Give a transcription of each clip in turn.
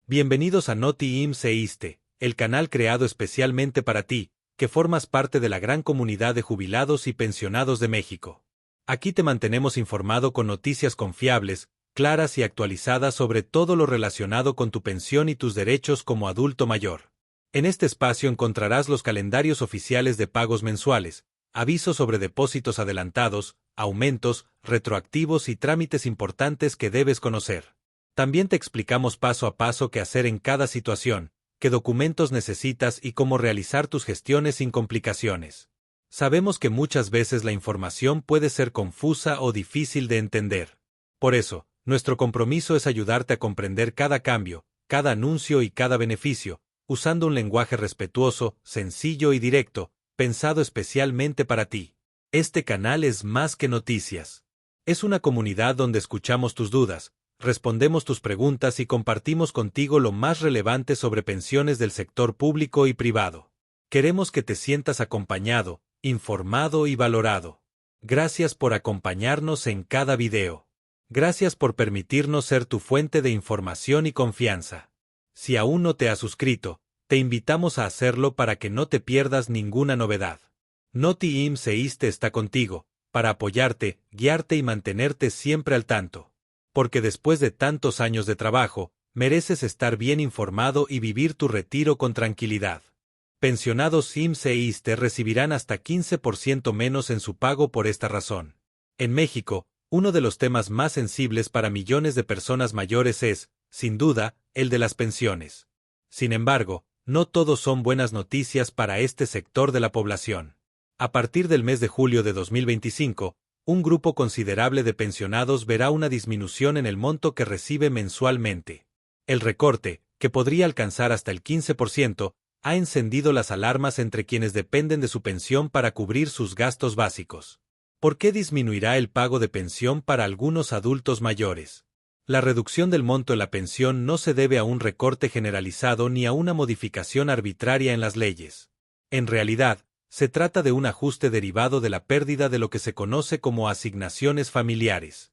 Bienvenidos a Noti IMSS e ISSSTE, el canal creado especialmente para ti, que formas parte de la gran comunidad de jubilados y pensionados de México. Aquí te mantenemos informado con noticias confiables, claras y actualizadas sobre todo lo relacionado con tu pensión y tus derechos como adulto mayor. En este espacio encontrarás los calendarios oficiales de pagos mensuales, avisos sobre depósitos adelantados, aumentos, retroactivos y trámites importantes que debes conocer. También te explicamos paso a paso qué hacer en cada situación, qué documentos necesitas y cómo realizar tus gestiones sin complicaciones. Sabemos que muchas veces la información puede ser confusa o difícil de entender. Por eso, nuestro compromiso es ayudarte a comprender cada cambio, cada anuncio y cada beneficio, usando un lenguaje respetuoso, sencillo y directo, pensado especialmente para ti. Este canal es más que noticias. Es una comunidad donde escuchamos tus dudas, respondemos tus preguntas y compartimos contigo lo más relevante sobre pensiones del sector público y privado. Queremos que te sientas acompañado, informado y valorado. Gracias por acompañarnos en cada video. Gracias por permitirnos ser tu fuente de información y confianza. Si aún no te has suscrito, te invitamos a hacerlo para que no te pierdas ninguna novedad. Noti IMSS e ISSSTE está contigo, para apoyarte, guiarte y mantenerte siempre al tanto. Porque después de tantos años de trabajo, mereces estar bien informado y vivir tu retiro con tranquilidad. Pensionados IMSS e ISSSTE recibirán hasta 15% menos en su pago por esta razón. En México, uno de los temas más sensibles para millones de personas mayores es, sin duda, el de las pensiones. Sin embargo, no todos son buenas noticias para este sector de la población. A partir del mes de julio de 2025, un grupo considerable de pensionados verá una disminución en el monto que recibe mensualmente. El recorte, que podría alcanzar hasta el 15%, ha encendido las alarmas entre quienes dependen de su pensión para cubrir sus gastos básicos. ¿Por qué disminuirá el pago de pensión para algunos adultos mayores? La reducción del monto de la pensión no se debe a un recorte generalizado ni a una modificación arbitraria en las leyes. En realidad, se trata de un ajuste derivado de la pérdida de lo que se conoce como asignaciones familiares.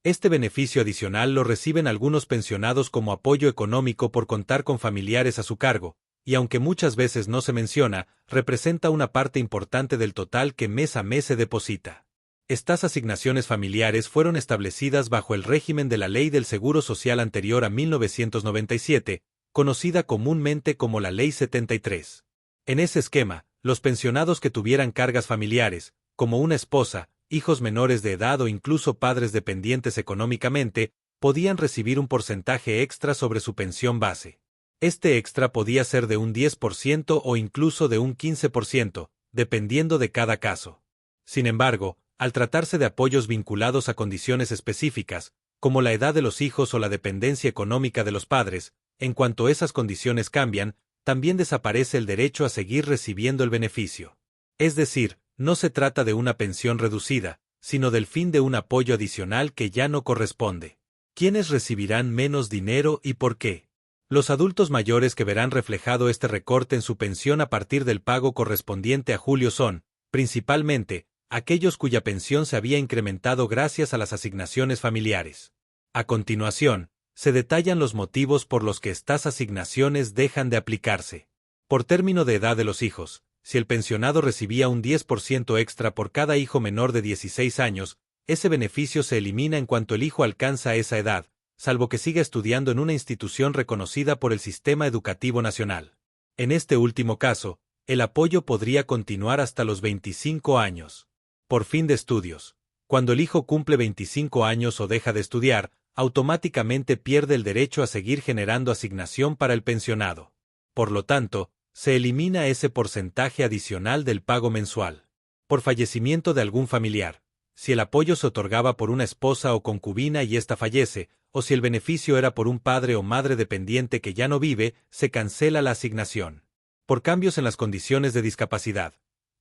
Este beneficio adicional lo reciben algunos pensionados como apoyo económico por contar con familiares a su cargo, y aunque muchas veces no se menciona, representa una parte importante del total que mes a mes se deposita. Estas asignaciones familiares fueron establecidas bajo el régimen de la Ley del Seguro Social anterior a 1997, conocida comúnmente como la Ley 73. En ese esquema, los pensionados que tuvieran cargas familiares, como una esposa, hijos menores de edad o incluso padres dependientes económicamente, podían recibir un porcentaje extra sobre su pensión base. Este extra podía ser de un 10% o incluso de un 15%, dependiendo de cada caso. Sin embargo, al tratarse de apoyos vinculados a condiciones específicas, como la edad de los hijos o la dependencia económica de los padres, en cuanto esas condiciones cambian, también desaparece el derecho a seguir recibiendo el beneficio. Es decir, no se trata de una pensión reducida, sino del fin de un apoyo adicional que ya no corresponde. ¿Quiénes recibirán menos dinero y por qué? Los adultos mayores que verán reflejado este recorte en su pensión a partir del pago correspondiente a julio son, principalmente, aquellos cuya pensión se había incrementado gracias a las asignaciones familiares. A continuación, se detallan los motivos por los que estas asignaciones dejan de aplicarse. Por término de edad de los hijos, si el pensionado recibía un 10% extra por cada hijo menor de 16 años, ese beneficio se elimina en cuanto el hijo alcanza esa edad, salvo que siga estudiando en una institución reconocida por el Sistema Educativo Nacional. En este último caso, el apoyo podría continuar hasta los 25 años. Por fin de estudios. Cuando el hijo cumple 25 años o deja de estudiar, automáticamente pierde el derecho a seguir generando asignación para el pensionado. Por lo tanto, se elimina ese porcentaje adicional del pago mensual. Por fallecimiento de algún familiar, si el apoyo se otorgaba por una esposa o concubina y ésta fallece, o si el beneficio era por un padre o madre dependiente que ya no vive, se cancela la asignación. Por cambios en las condiciones de discapacidad.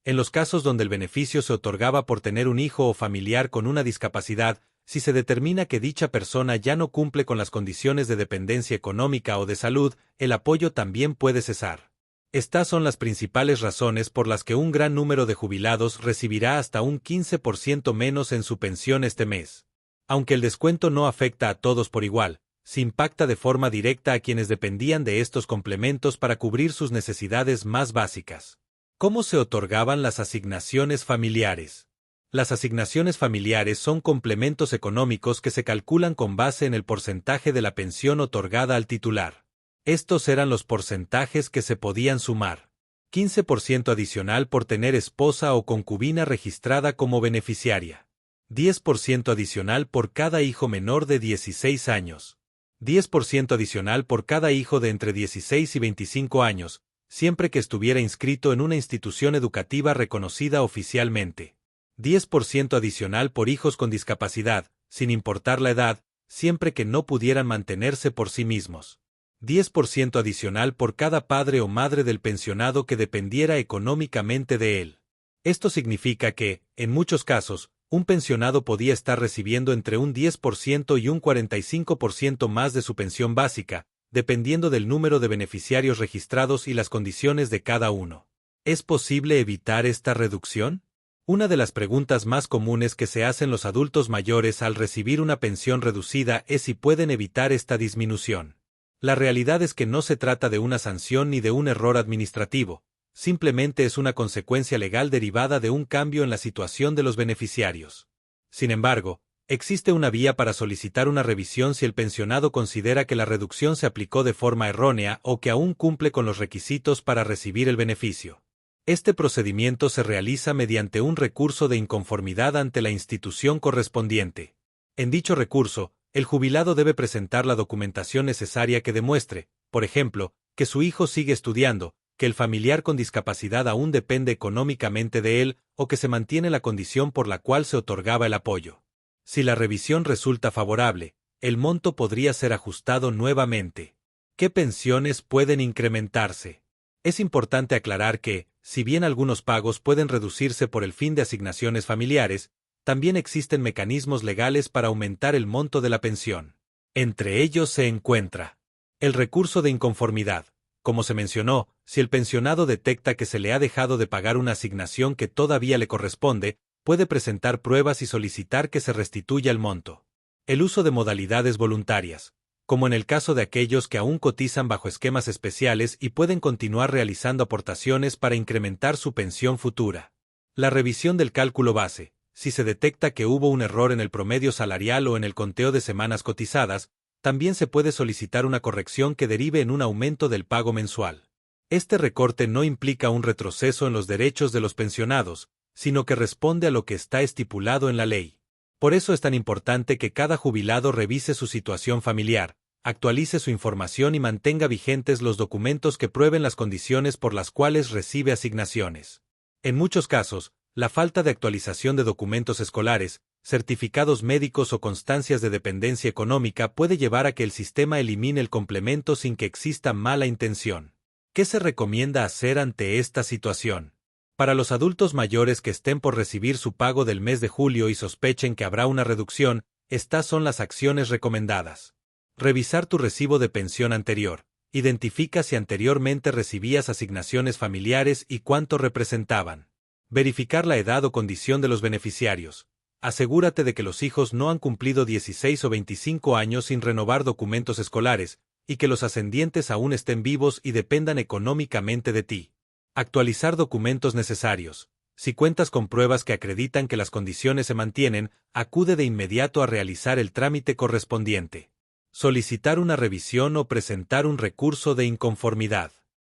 En los casos donde el beneficio se otorgaba por tener un hijo o familiar con una discapacidad, si se determina que dicha persona ya no cumple con las condiciones de dependencia económica o de salud, el apoyo también puede cesar. Estas son las principales razones por las que un gran número de jubilados recibirá hasta un 15% menos en su pensión este mes. Aunque el descuento no afecta a todos por igual, si impacta de forma directa a quienes dependían de estos complementos para cubrir sus necesidades más básicas. ¿Cómo se otorgaban las asignaciones familiares? Las asignaciones familiares son complementos económicos que se calculan con base en el porcentaje de la pensión otorgada al titular. Estos eran los porcentajes que se podían sumar. 15% adicional por tener esposa o concubina registrada como beneficiaria. 10% adicional por cada hijo menor de 16 años. 10% adicional por cada hijo de entre 16 y 25 años, siempre que estuviera inscrito en una institución educativa reconocida oficialmente. 10% adicional por hijos con discapacidad, sin importar la edad, siempre que no pudieran mantenerse por sí mismos. 10% adicional por cada padre o madre del pensionado que dependiera económicamente de él. Esto significa que, en muchos casos, un pensionado podía estar recibiendo entre un 10% y un 45% más de su pensión básica, dependiendo del número de beneficiarios registrados y las condiciones de cada uno. ¿Es posible evitar esta reducción? Una de las preguntas más comunes que se hacen los adultos mayores al recibir una pensión reducida es si pueden evitar esta disminución. La realidad es que no se trata de una sanción ni de un error administrativo, simplemente es una consecuencia legal derivada de un cambio en la situación de los beneficiarios. Sin embargo, existe una vía para solicitar una revisión si el pensionado considera que la reducción se aplicó de forma errónea o que aún cumple con los requisitos para recibir el beneficio. Este procedimiento se realiza mediante un recurso de inconformidad ante la institución correspondiente. En dicho recurso, el jubilado debe presentar la documentación necesaria que demuestre, por ejemplo, que su hijo sigue estudiando, que el familiar con discapacidad aún depende económicamente de él o que se mantiene la condición por la cual se otorgaba el apoyo. Si la revisión resulta favorable, el monto podría ser ajustado nuevamente. ¿Qué pensiones pueden incrementarse? Es importante aclarar que, si bien algunos pagos pueden reducirse por el fin de asignaciones familiares, también existen mecanismos legales para aumentar el monto de la pensión. Entre ellos se encuentra el recurso de inconformidad. Como se mencionó, si el pensionado detecta que se le ha dejado de pagar una asignación que todavía le corresponde, puede presentar pruebas y solicitar que se restituya el monto. El uso de modalidades voluntarias, como en el caso de aquellos que aún cotizan bajo esquemas especiales y pueden continuar realizando aportaciones para incrementar su pensión futura. La revisión del cálculo base. Si se detecta que hubo un error en el promedio salarial o en el conteo de semanas cotizadas, también se puede solicitar una corrección que derive en un aumento del pago mensual. Este recorte no implica un retroceso en los derechos de los pensionados, sino que responde a lo que está estipulado en la ley. Por eso es tan importante que cada jubilado revise su situación familiar, actualice su información y mantenga vigentes los documentos que prueben las condiciones por las cuales recibe asignaciones. En muchos casos, la falta de actualización de documentos escolares, certificados médicos o constancias de dependencia económica puede llevar a que el sistema elimine el complemento sin que exista mala intención. ¿Qué se recomienda hacer ante esta situación? Para los adultos mayores que estén por recibir su pago del mes de julio y sospechen que habrá una reducción, estas son las acciones recomendadas. Revisar tu recibo de pensión anterior. Identifica si anteriormente recibías asignaciones familiares y cuánto representaban. Verificar la edad o condición de los beneficiarios. Asegúrate de que los hijos no han cumplido 16 o 25 años sin renovar documentos escolares, y que los ascendientes aún estén vivos y dependan económicamente de ti. Actualizar documentos necesarios. Si cuentas con pruebas que acreditan que las condiciones se mantienen, acude de inmediato a realizar el trámite correspondiente. Solicitar una revisión o presentar un recurso de inconformidad.